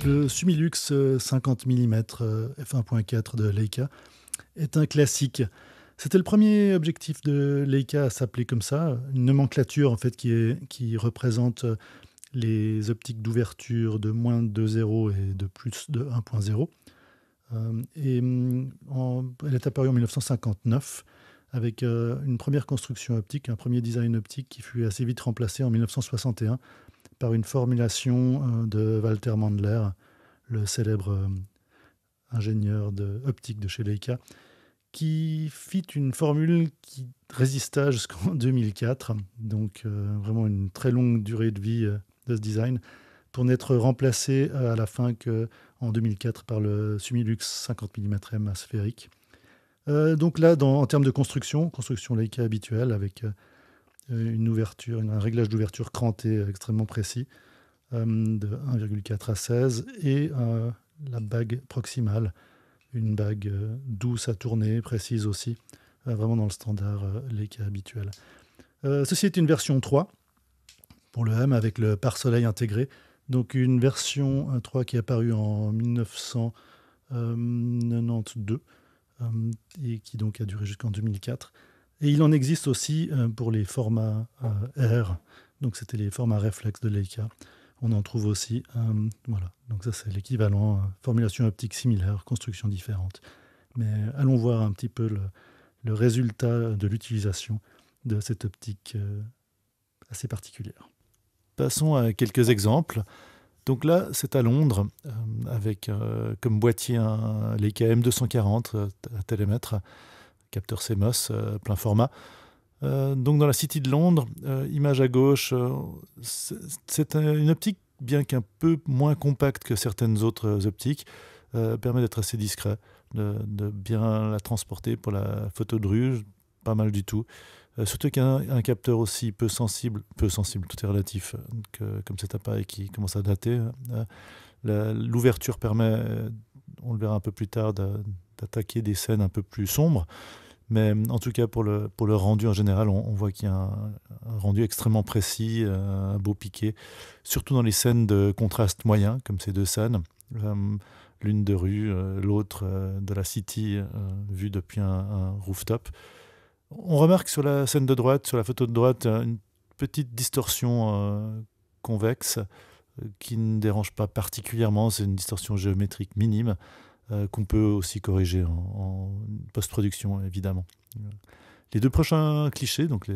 Le Sumilux 50 mm f1.4 de Leica est un classique. C'était le premier objectif de Leica à s'appeler comme ça, une nomenclature en fait qui représente les optiques d'ouverture de moins de 2,0 et de plus de 1,0. Elle est apparue en 1959 avec une première construction optique, un premier design optique qui fut assez vite remplacé en 1961 par une formulation de Walter Mandler, le célèbre ingénieur optique de chez Leica, qui fit une formule qui résista jusqu'en 2004, donc vraiment une très longue durée de vie de ce design, pour n'être remplacé à la fin qu'en 2004 par le Sumilux 50 mm M sphérique. Donc là, en termes de construction Leica habituelle, avec une ouverture, un réglage d'ouverture cranté extrêmement précis, de 1,4 à 16, et la bague proximale, une bague douce à tourner, précise aussi, vraiment dans le standard Leica habituel. Ceci est une version 3 pour le M avec le pare-soleil intégré, donc une version 3 qui est apparue en 1992 et qui donc a duré jusqu'en 2004. Et il en existe aussi pour les formats R, donc c'était les formats réflexes de Leica. On en trouve aussi. Voilà. Donc ça, c'est l'équivalent. Formulation optique similaire, construction différente. Mais allons voir un petit peu le résultat de l'utilisation de cette optique assez particulière. Passons à quelques exemples. Donc là, c'est à Londres, avec comme boîtier un Leica M240 à télémètre, capteur CMOS, plein format. Donc dans la City de Londres, image à gauche, c'est une optique, bien qu'un peu moins compacte que certaines autres optiques, permet d'être assez discret, de bien la transporter pour la photo de rue, pas mal du tout. Surtout qu'un capteur aussi peu sensible, tout est relatif, comme cet appareil qui commence à dater, l'ouverture permet, on le verra un peu plus tard, d'attaquer des scènes un peu plus sombres. Mais en tout cas, pour le rendu en général, on voit qu'il y a un rendu extrêmement précis, un beau piqué, surtout dans les scènes de contraste moyen, comme ces deux scènes, l'une de rue, l'autre de la city, vue depuis un rooftop. On remarque sur la scène de droite, sur la photo de droite, une petite distorsion convexe qui ne dérange pas particulièrement, c'est une distorsion géométrique minime, qu'on peut aussi corriger en post-production, évidemment. Les deux prochains clichés, donc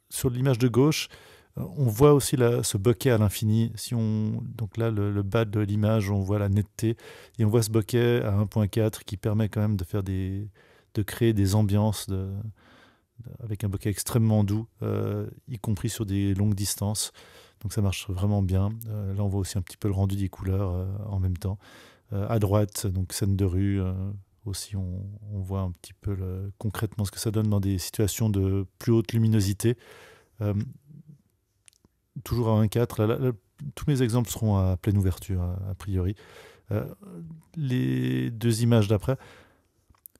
sur l'image de gauche, on voit aussi ce bokeh à l'infini. Donc là, le bas de l'image, on voit la netteté, et on voit ce bokeh à 1.4 qui permet quand même de créer des ambiances avec un bokeh extrêmement doux, y compris sur des longues distances. Donc ça marche vraiment bien. Là, on voit aussi un petit peu le rendu des couleurs en même temps. À droite, donc scène de rue, aussi on voit un petit peu concrètement ce que ça donne dans des situations de plus haute luminosité. Toujours à 1.4, tous mes exemples seront à pleine ouverture, a priori. Les deux images d'après.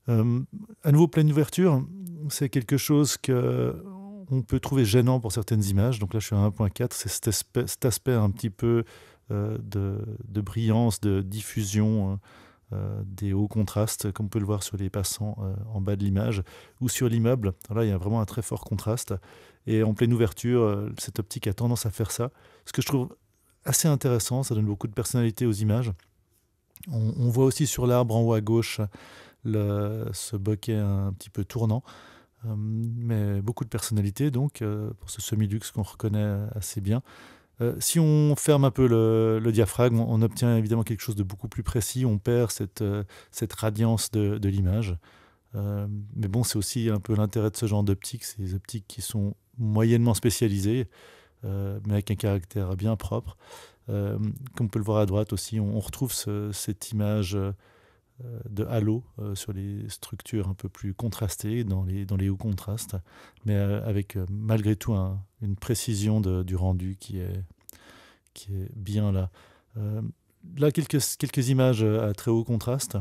À nouveau, pleine ouverture, c'est quelque chose qu'on peut trouver gênant pour certaines images. Donc là, je suis à 1.4, c'est cet aspect un petit peu de brillance, de diffusion des hauts contrastes, comme on peut le voir sur les passants en bas de l'image, ou sur l'immeuble. Là, il y a vraiment un très fort contraste. Et en pleine ouverture, cette optique a tendance à faire ça. Ce que je trouve assez intéressant, ça donne beaucoup de personnalité aux images. On voit aussi sur l'arbre en haut à gauche ce bokeh un petit peu tournant, mais beaucoup de personnalité donc pour ce Sumilux qu'on reconnaît assez bien. Si on ferme un peu le diaphragme, on obtient évidemment quelque chose de beaucoup plus précis, on perd cette radiance de l'image. Mais bon, c'est aussi un peu l'intérêt de ce genre d'optique, ces optiques qui sont moyennement spécialisées, mais avec un caractère bien propre. Comme on peut le voir à droite aussi, on retrouve cette image de halo sur les structures un peu plus contrastées, dans les hauts contrastes, mais avec malgré tout une précision du rendu qui est bien là. Là, quelques images à très haut contraste.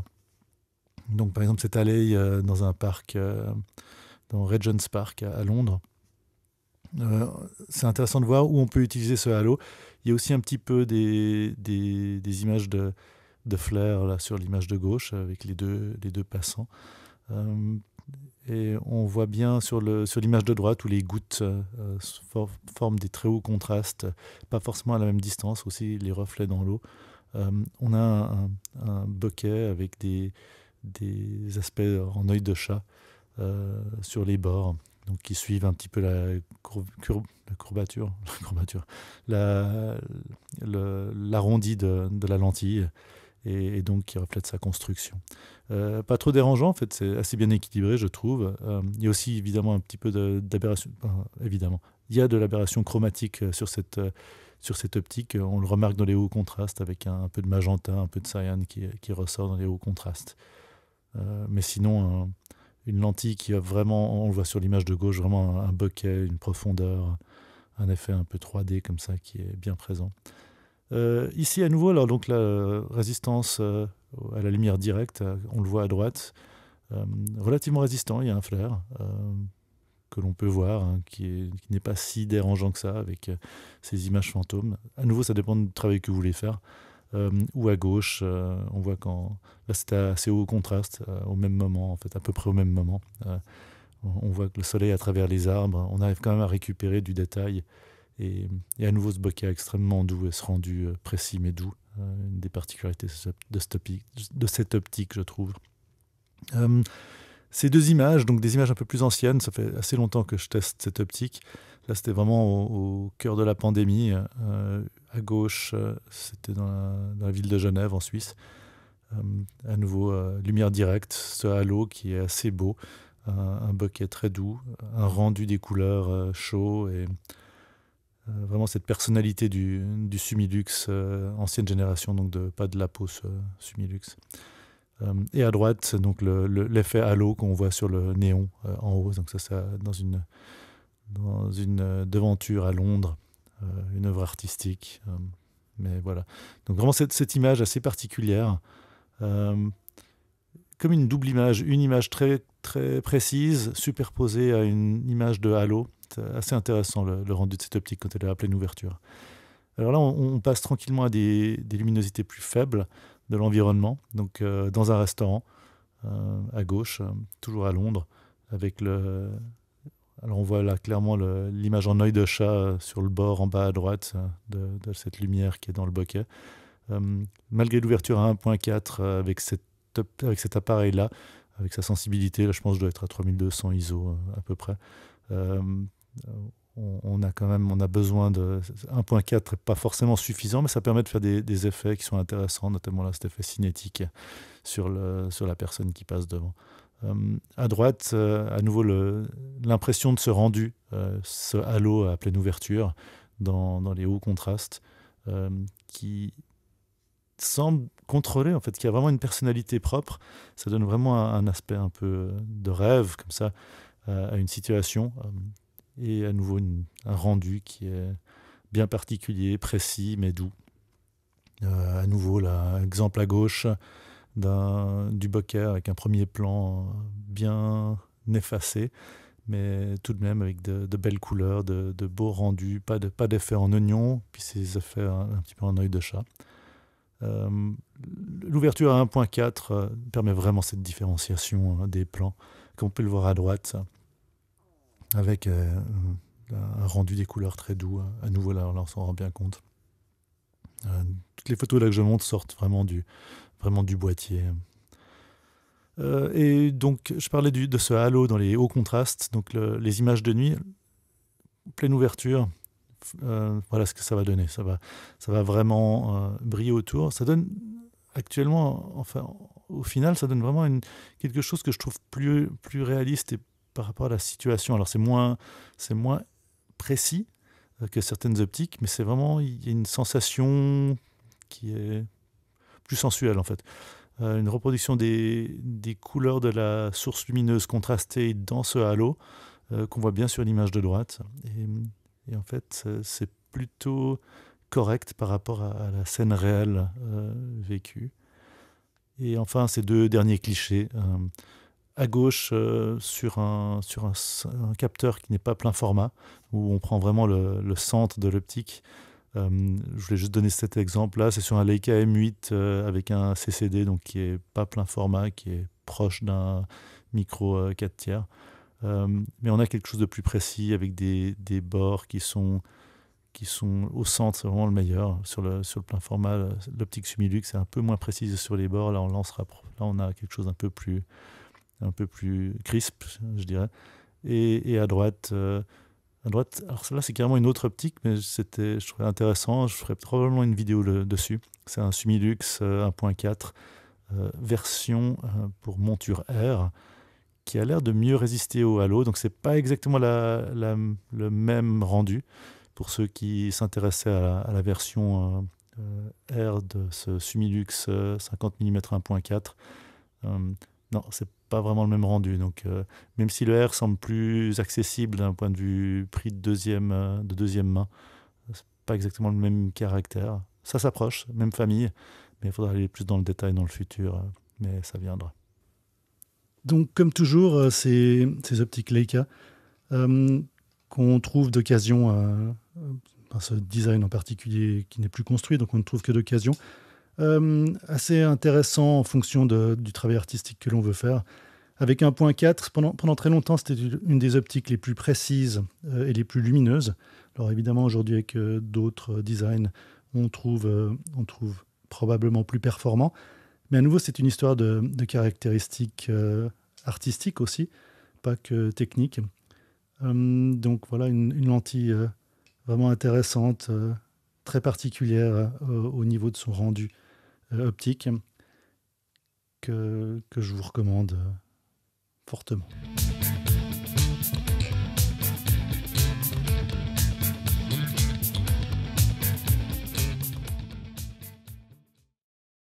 Donc, par exemple, cette allée dans un parc, dans Regent's Park à Londres. Euh, c'est intéressant de voir où on peut utiliser ce halo. Il y a aussi un petit peu des images de flair là, sur l'image de gauche avec les deux passants. Euh, et on voit bien sur l'image de droite où les gouttes forment des très hauts contrastes, pas forcément à la même distance, aussi les reflets dans l'eau. On a un bokeh avec des aspects en œil de chat sur les bords, donc qui suivent un petit peu la courbature, l'arrondi de la lentille, et donc qui reflète sa construction. Pas trop dérangeant, en fait, c'est assez bien équilibré, je trouve. Il y a aussi évidemment un petit peu d'aberration, évidemment. Il y a de l'aberration chromatique sur cette optique. On le remarque dans les hauts contrastes avec un peu de magenta, un peu de cyan qui ressort dans les hauts contrastes. Mais sinon, une lentille qui a vraiment, on le voit sur l'image de gauche, vraiment un bokeh, une profondeur, un effet un peu 3D comme ça qui est bien présent. Ici à nouveau, alors donc la résistance à la lumière directe, on le voit à droite, relativement résistant, il y a un flair que l'on peut voir, hein, qui n'est pas si dérangeant que ça avec ces images fantômes. À nouveau, ça dépend du travail que vous voulez faire. Ou à gauche, on voit là c'était assez haut contraste, au même moment, en fait, à peu près au même moment. On voit que le soleil à travers les arbres, on arrive quand même à récupérer du détail. Et à nouveau, ce bokeh extrêmement doux et ce rendu précis mais doux, une des particularités de cette optique, je trouve. Euh, Ces deux images, donc des images un peu plus anciennes, ça fait assez longtemps que je teste cette optique. Là, c'était vraiment au cœur de la pandémie. À gauche, c'était dans la ville de Genève, en Suisse. À nouveau, lumière directe, ce halo qui est assez beau, un bokeh très doux, un rendu des couleurs chaud et vraiment cette personnalité du Sumilux, ancienne génération, donc pas de la peau Sumilux. Et à droite, donc l'effet halo qu'on voit sur le néon en haut, donc ça dans une devanture à Londres, une œuvre artistique. Mais voilà. Donc vraiment cette image assez particulière, euh, comme une double image, une image très, très précise superposée à une image de halo. C'est assez intéressant le rendu de cette optique quand elle est à pleine ouverture. Alors là, on passe tranquillement à des luminosités plus faibles de l'environnement, donc dans un restaurant à gauche, toujours à Londres, avec alors on voit là clairement l'image en œil de chat sur le bord en bas à droite de cette lumière qui est dans le bokeh. Malgré l'ouverture à 1.4 avec cet appareil-là, avec sa sensibilité, là je pense que je dois être à 3200 ISO à peu près. Euh, on a quand même on a besoin de 1.4 n'est pas forcément suffisant, mais ça permet de faire des effets qui sont intéressants, notamment là cet effet cinétique sur la personne qui passe devant. À droite, à nouveau l'impression de ce rendu, ce halo à pleine ouverture dans les hauts contrastes, qui semble contrôler, en fait, qui a vraiment une personnalité propre. Ça donne vraiment un aspect un peu de rêve, comme ça, à une situation. Et à nouveau, un rendu qui est bien particulier, précis, mais doux. À nouveau, là, exemple à gauche du bokeh avec un premier plan bien effacé, mais tout de même avec de belles couleurs, de beaux rendus, pas d'effet en oignon, puis ces effets un petit peu en œil de chat. L'ouverture à 1.4 permet vraiment cette différenciation des plans, comme on peut le voir à droite, avec un rendu des couleurs très doux. À nouveau, là, on s'en rend bien compte. Toutes les photos là que je montre sortent vraiment du boîtier. Et donc, je parlais de ce halo dans les hauts contrastes, donc les images de nuit, pleine ouverture. Voilà ce que ça va donner. Ça va vraiment briller autour. Ça donne actuellement, enfin, au final, ça donne vraiment quelque chose que je trouve plus réaliste et par rapport à la situation. Alors, c'est moins précis que certaines optiques, mais c'est vraiment, il y a une sensation qui est plus sensuelle en fait. Une reproduction des couleurs de la source lumineuse contrastée dans ce halo qu'on voit bien sur l'image de droite. Et en fait, c'est plutôt correct par rapport à la scène réelle vécue. Et enfin, ces deux derniers clichés. à gauche sur un capteur qui n'est pas plein format, où on prend vraiment le centre de l'optique. Je voulais juste donner cet exemple-là. C'est sur un Leica M8 avec un CCD, donc qui est pas plein format, qui est proche d'un micro 4 tiers. Mais on a quelque chose de plus précis avec des bords qui sont au centre. C'est vraiment le meilleur. Sur le plein format, l'optique Sumilux est un peu moins précise sur les bords. Là, on a quelque chose d'un un peu plus crisp, je dirais. Et à droite, alors là c'est carrément une autre optique, mais je trouvais intéressant. Je ferai probablement une vidéo dessus. C'est un Sumilux 1.4 version pour monture R, qui a l'air de mieux résister au halo. Donc c'est pas exactement le même rendu. Pour ceux qui s'intéressaient à la version R de ce Sumilux 50 mm 1.4, non, c'est pas vraiment le même rendu. Donc, même si le R semble plus accessible d'un point de vue prix de deuxième main, c'est pas exactement le même caractère. Ça s'approche, même famille, mais il faudra aller plus dans le détail dans le futur, mais ça viendra. Donc, comme toujours, ces optiques Leica qu'on trouve d'occasion, ce design en particulier qui n'est plus construit, donc on ne trouve que d'occasion. Assez intéressant en fonction du travail artistique que l'on veut faire. Avec 1.4, pendant très longtemps, c'était une des optiques les plus précises et les plus lumineuses. Alors évidemment, aujourd'hui, avec d'autres designs, on trouve probablement plus performant. Mais à nouveau, c'est une histoire de caractéristiques artistiques aussi, pas que techniques. Donc voilà, une lentille vraiment intéressante, très particulière au niveau de son rendu optique, que je vous recommande fortement.